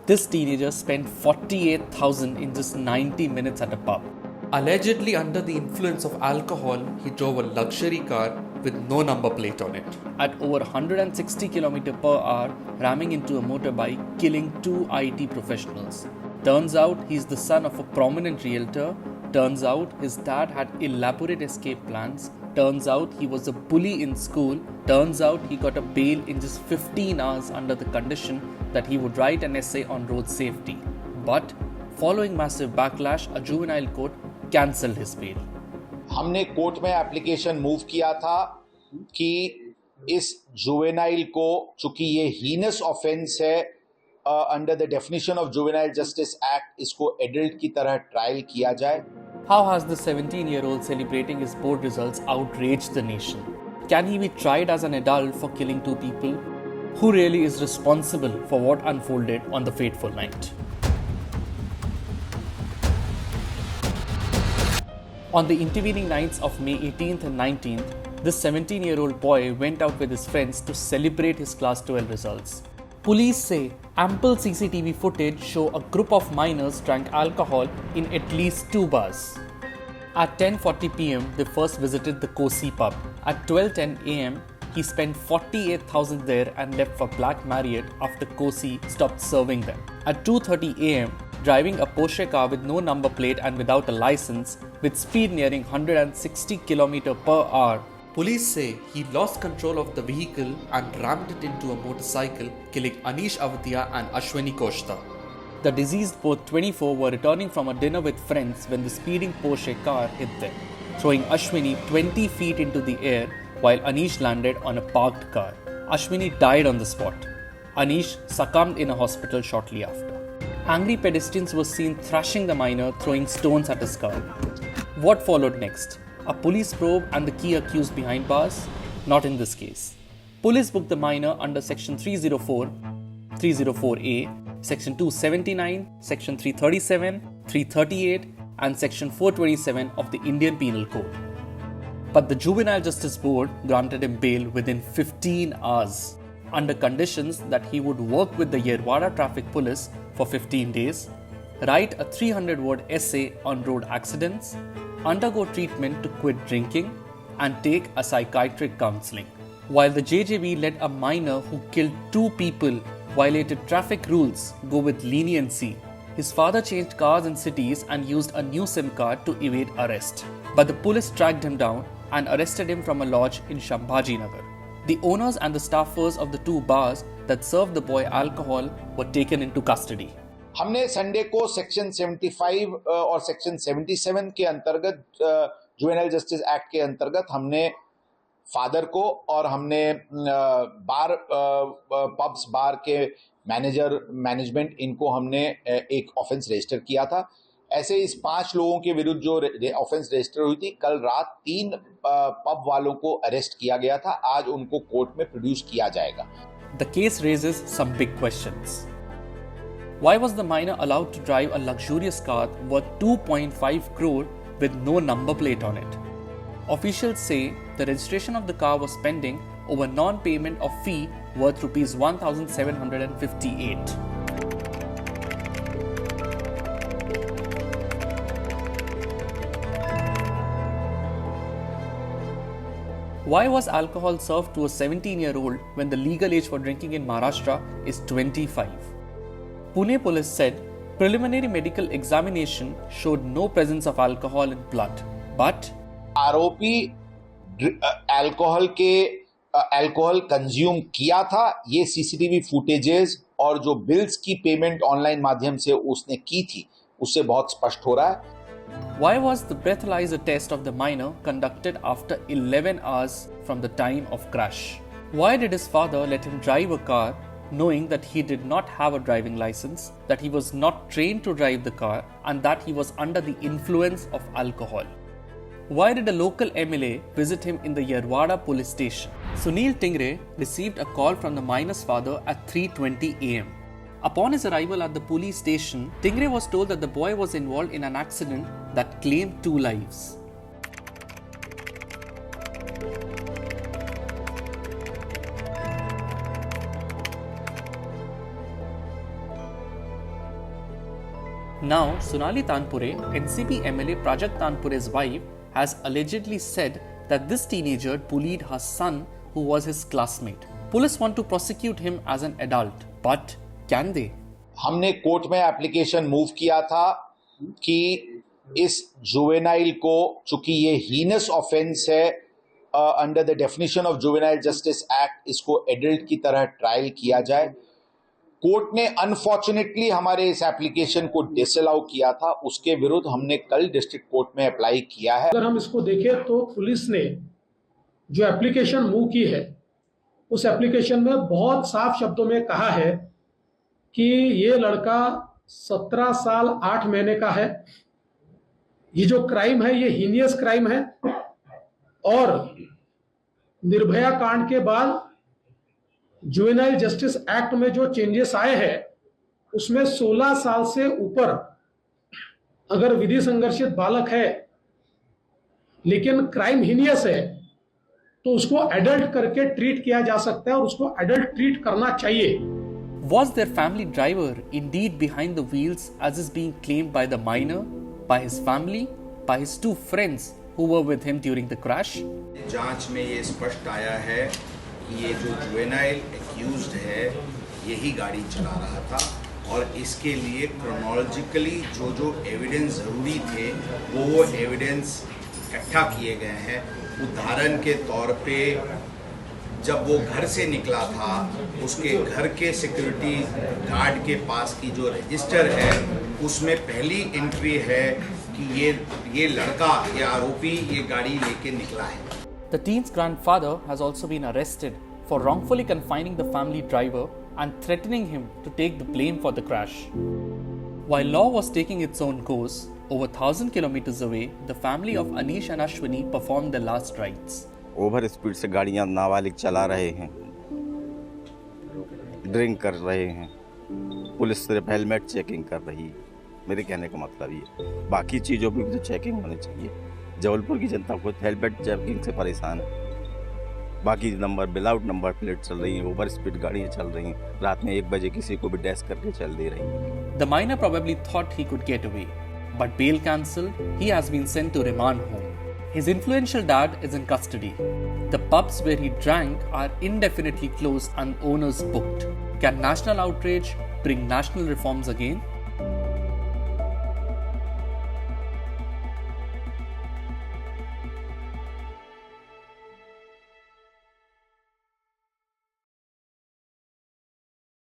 This teenager spent 48,000 in just 90 minutes at a pub. Allegedly under the influence of alcohol, he drove a luxury car with no number plate on it. At over 160 km per hour, ramming into a motorbike, killing two IT professionals. Turns out he's the son of a prominent realtor. Turns out his dad had elaborate escape plans. Turns out he was a bully in school. Turns out he got a bail in just 15 hours under the condition that he would write an essay on road safety. But following massive backlash, a juvenile court cancelled his bail. हमने court में application move किया था कि इस juvenile को, चूंकि ये heinous offence है under the definition of juvenile justice act, इसको एडल्ट की तरह ट्रायल किया जाए. How has the 17-year-old celebrating his board results outraged the nation? Can he be tried as an adult for killing two people? Who really is responsible for what unfolded on the fateful night? On the intervening nights of May 18th and 19th, this 17-year-old boy went out with his friends to celebrate his Class 12 results. Police say ample CCTV footage show a group of minors drank alcohol in at least two bars. At 10:40 pm, they first visited the Kosi pub. At 12:10 am, he spent 48,000 there and left for Black Marriott after Kosi stopped serving them. At 2:30 am, driving a Porsche car with no number plate and without a license, with speed nearing 160 km per hour, police say he lost control of the vehicle and rammed it into a motorcycle, killing Anish Avatia and Ashwini Koshta. The deceased, both 24, were returning from a dinner with friends when the speeding Porsche car hit them, throwing Ashwini 20 feet into the air while Anish landed on a parked car. Ashwini died on the spot. Anish succumbed in a hospital shortly after. Angry pedestrians were seen thrashing the minor, throwing stones at his car. What followed next? A police probe and the key accused behind bars? Not in this case. Police booked the minor under Section 304, 304A, Section 279, Section 337, 338, and Section 427 of the Indian Penal Code. But the Juvenile Justice Board granted him bail within 15 hours, under conditions that he would work with the Yerwada Traffic Police for 15 days, write a 300-word essay on road accidents, undergo treatment to quit drinking, and take a psychiatric counseling. While the JJB let a minor who killed two people, violated traffic rules, go with leniency, his father changed cars in cities and used a new SIM card to evade arrest. But the police tracked him down and arrested him from a lodge in Shambhaji Nagar. The owners and the staffers of the two bars that served the boy alcohol were taken into custody. हमने Sunday को section 75 और section 77 के अंतर्गत, juvenile justice act के अंतर्गत, हमने father को और हमने पब्स बार के मैनेजमेंट, इनको हमने एक ऑफेंस रजिस्टर किया था. ऐसे इस 5 लोगों के विरुद्ध जो ऑफेंस रजिस्टर हुई थी, कल रात 3 पब वालों को अरेस्ट किया गया था. आज उनको कोर्ट में प्रोड्यूस किया जाएगा. The case raises some big questions. Why was the minor allowed to drive a luxurious car worth 2.5 crore with no number plate on it? Officials say the registration of the car was pending over non-payment of fee worth Rs 1,758. Why was alcohol served to a 17-year-old when the legal age for drinking in Maharashtra is 25? Pune police said preliminary medical examination showed no presence of alcohol in blood, but आरोपी alcohol consume किया था. ये CCTV footages और जो bills की payment online माध्यम से उसने की थी, उससे बहुत स्पष्ट हो रहा है. Why was the breathalyzer test of the minor conducted after 11 hours from the time of crash? Why did his father let him drive a car knowing that he did not have a driving license, that he was not trained to drive the car, and that he was under the influence of alcohol? Why did a local MLA visit him in the Yerwada police station? Sunil Tingre received a call from the minor's father at 3:20 am. Upon his arrival at the police station, Tingre was told that the boy was involved in an accident that claimed 2 lives. Now, Sonali Tanpure, NCP MLA Prajakta Tanpure's wife, has allegedly said that this teenager bullied her son who was his classmate. Police want to prosecute him as an adult, but can they? हमने court में application move किया था कि इस juvenile को, चूंकि ये heinous offence है under the definition of juvenile justice act, इसको एडल्ट की तरह ट्रायल किया जाए। कोर्ट ने अनफॉर्चुनेटली हमारे इस एप्लीकेशन को डिसअलाउ किया था, उसके विरुद्ध हमने कल डिस्ट्रिक्ट कोर्ट में अप्लाई किया है। अगर हम इसको देखें तो पुलिस ने जो एप्लीकेशन मूव की है उस एप्लीकेशन में बहुत साफ शब्दों में कहा है कि ये लड़का 17 साल 8 महीने का है, ये जो क्राइम है ये हीनियस क्राइम है, और निर्भया कांड के बाद जुवेनाइल जस्टिस एक्ट में जो चेंजेस आए हैं उसमें 16 साल से ऊपर अगर विधि संघर्षित बालक है लेकिन क्राइम हीनियस है तो उसको एडल्ट करके ट्रीट किया जा सकता है और उसको एडल्ट ट्रीट करना चाहिए। Was their family driver indeed behind the wheels as is being claimed by the minor, by his family, by his 2 friends who were with him during the crash? जांच में ये स्पष्ट आया है कि ये जो जुवेनाइल एक्यूज्ड है यही गाड़ी चला रहा था और इसके लिए क्रोनोलॉजिकली जो एविडेंस ज़रूरी थे वो एविडेंस इकट्ठा किए गए हैं। उदाहरण के तौर पे जब वो घर से निकला था उसके घर के सिक्योरिटी गार्ड के पास की जो रजिस्टर है उसमें पहली एंट्री है कि ये लड़का, ये आरोपी ये गाड़ी लेके निकला है। The teen's grandfather has also been arrested for wrongfully confining the family driver and threatening him to take the blame for the crash. While law was taking its own course, over 1,000 kilometers away, the family of Anish and Ashwini performed their last rites. Over speed से गाड़ियां नाबालिग चला रहे हैं, drink कर रहे हैं, police सिर्फ हेलमेट चेकिंग कर रही है। मेरे कहने का मतलब ये, बाकी चीज़ों भी तो चेकिंग होनी चाहिए। जबलपुर की जनता को हेलमेट चेकिंग से परेशान है, बाकी नंबर विदाउट नंबर प्लेट चल रही हैं, ओवर स्पीड गाड़ियाँ चल रही हैं, रात में 1 बजे किसी को भी डैश करके चल दे रही हैं। The minor probably thought he could get away, but bail cancelled, he has been sent to remand home. His influential dad is in custody. The pubs where he drank are indefinitely closed and owners booked. Can national outrage bring national reforms again?